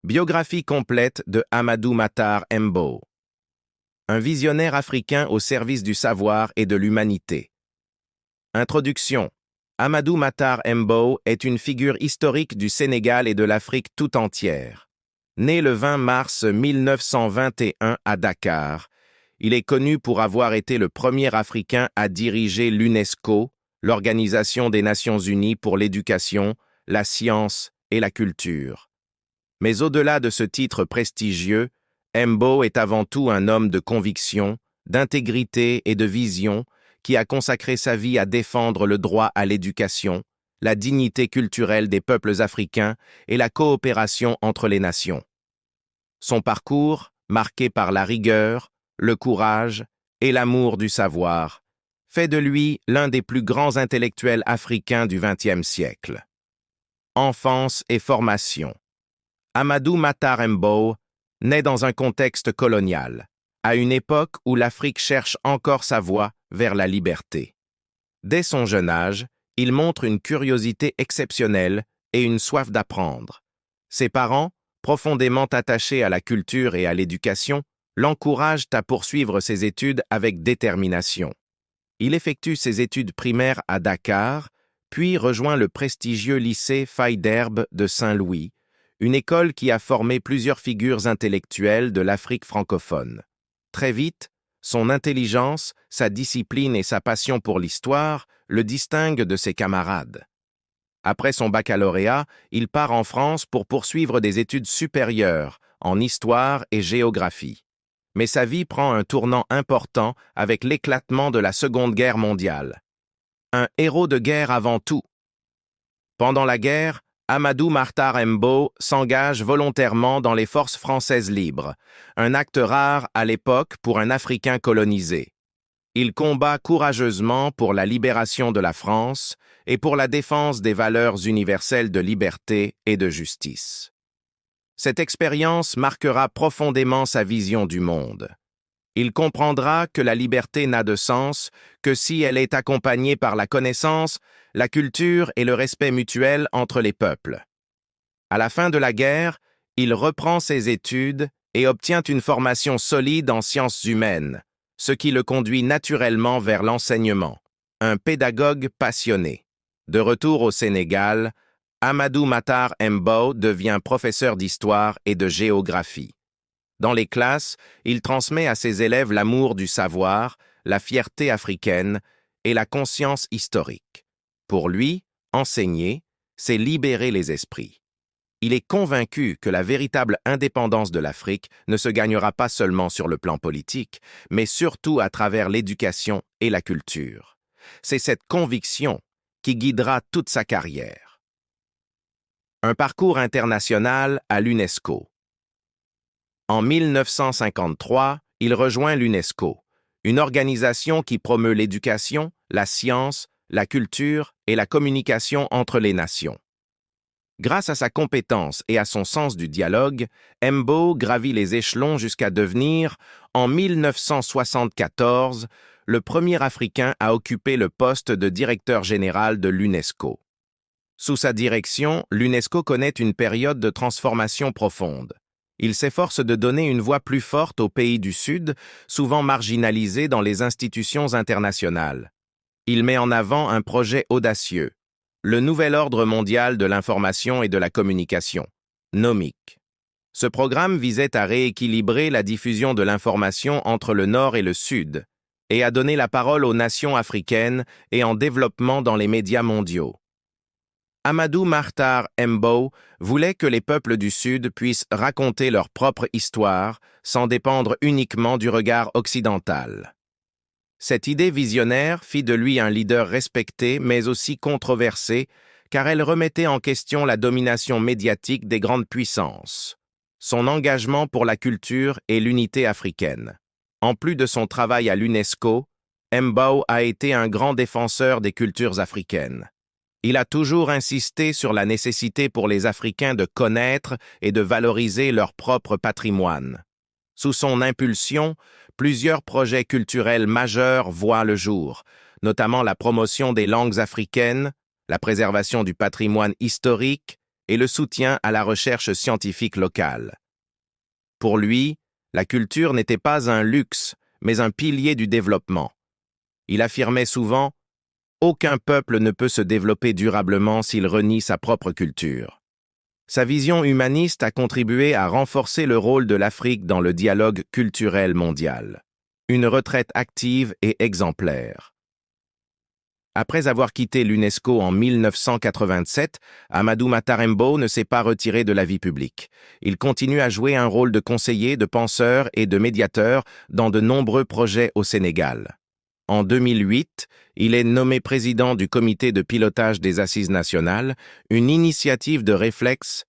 Biographie complète de Amadou Matar Mbow. Un visionnaire africain au service du savoir et de l'humanité. Introduction. Amadou Matar Mbow est une figure historique du Sénégal et de l'Afrique tout entière. Né le 20 mars 1921 à Dakar, il est connu pour avoir été le premier Africain à diriger l'UNESCO, l'Organisation des Nations Unies pour l'éducation, la science et la culture. Mais au-delà de ce titre prestigieux, Mbow est avant tout un homme de conviction, d'intégrité et de vision qui a consacré sa vie à défendre le droit à l'éducation, la dignité culturelle des peuples africains et la coopération entre les nations. Son parcours, marqué par la rigueur, le courage et l'amour du savoir, fait de lui l'un des plus grands intellectuels africains du XXe siècle. Enfance et formation. Amadou Matar Mbow naît dans un contexte colonial, à une époque où l'Afrique cherche encore sa voie vers la liberté. Dès son jeune âge, il montre une curiosité exceptionnelle et une soif d'apprendre. Ses parents, profondément attachés à la culture et à l'éducation, l'encouragent à poursuivre ses études avec détermination. Il effectue ses études primaires à Dakar, puis rejoint le prestigieux lycée Faidherbe de Saint-Louis, une école qui a formé plusieurs figures intellectuelles de l'Afrique francophone. Très vite, son intelligence, sa discipline et sa passion pour l'histoire le distinguent de ses camarades. Après son baccalauréat, il part en France pour poursuivre des études supérieures en histoire et géographie. Mais sa vie prend un tournant important avec l'éclatement de la Seconde Guerre mondiale. Un héros de guerre avant tout. Pendant la guerre, Amadou Matar Mbow s'engage volontairement dans les forces françaises libres, un acte rare à l'époque pour un Africain colonisé. Il combat courageusement pour la libération de la France et pour la défense des valeurs universelles de liberté et de justice. Cette expérience marquera profondément sa vision du monde. Il comprendra que la liberté n'a de sens que si elle est accompagnée par la connaissance, la culture et le respect mutuel entre les peuples. À la fin de la guerre, il reprend ses études et obtient une formation solide en sciences humaines, ce qui le conduit naturellement vers l'enseignement. Un pédagogue passionné. De retour au Sénégal, Amadou Matar Mbow devient professeur d'histoire et de géographie. Dans les classes, il transmet à ses élèves l'amour du savoir, la fierté africaine et la conscience historique. Pour lui, enseigner, c'est libérer les esprits. Il est convaincu que la véritable indépendance de l'Afrique ne se gagnera pas seulement sur le plan politique, mais surtout à travers l'éducation et la culture. C'est cette conviction qui guidera toute sa carrière. Un parcours international à l'UNESCO. En 1953, il rejoint l'UNESCO, une organisation qui promeut l'éducation, la science, la culture et la communication entre les nations. Grâce à sa compétence et à son sens du dialogue, Mbow gravit les échelons jusqu'à devenir, en 1974, le premier Africain à occuper le poste de directeur général de l'UNESCO. Sous sa direction, l'UNESCO connaît une période de transformation profonde. Il s'efforce de donner une voix plus forte aux pays du Sud, souvent marginalisés dans les institutions internationales. Il met en avant un projet audacieux, le Nouvel Ordre mondial de l'information et de la communication, NOMIC. Ce programme visait à rééquilibrer la diffusion de l'information entre le Nord et le Sud, et à donner la parole aux nations africaines et en développement dans les médias mondiaux. Amadou Matar Mbow voulait que les peuples du Sud puissent raconter leur propre histoire sans dépendre uniquement du regard occidental. Cette idée visionnaire fit de lui un leader respecté mais aussi controversé car elle remettait en question la domination médiatique des grandes puissances. Son engagement pour la culture et l'unité africaine. En plus de son travail à l'UNESCO, Mbow a été un grand défenseur des cultures africaines. Il a toujours insisté sur la nécessité pour les Africains de connaître et de valoriser leur propre patrimoine. Sous son impulsion, plusieurs projets culturels majeurs voient le jour, notamment la promotion des langues africaines, la préservation du patrimoine historique et le soutien à la recherche scientifique locale. Pour lui, la culture n'était pas un luxe, mais un pilier du développement. Il affirmait souvent « Aucun peuple ne peut se développer durablement s'il renie sa propre culture ». Sa vision humaniste a contribué à renforcer le rôle de l'Afrique dans le dialogue culturel mondial. Une retraite active et exemplaire. Après avoir quitté l'UNESCO en 1987, Amadou Matar Mbo ne s'est pas retiré de la vie publique. Il continue à jouer un rôle de conseiller, de penseur et de médiateur dans de nombreux projets au Sénégal. En 2008, il est nommé président du comité de pilotage des Assises nationales, une initiative de réflexe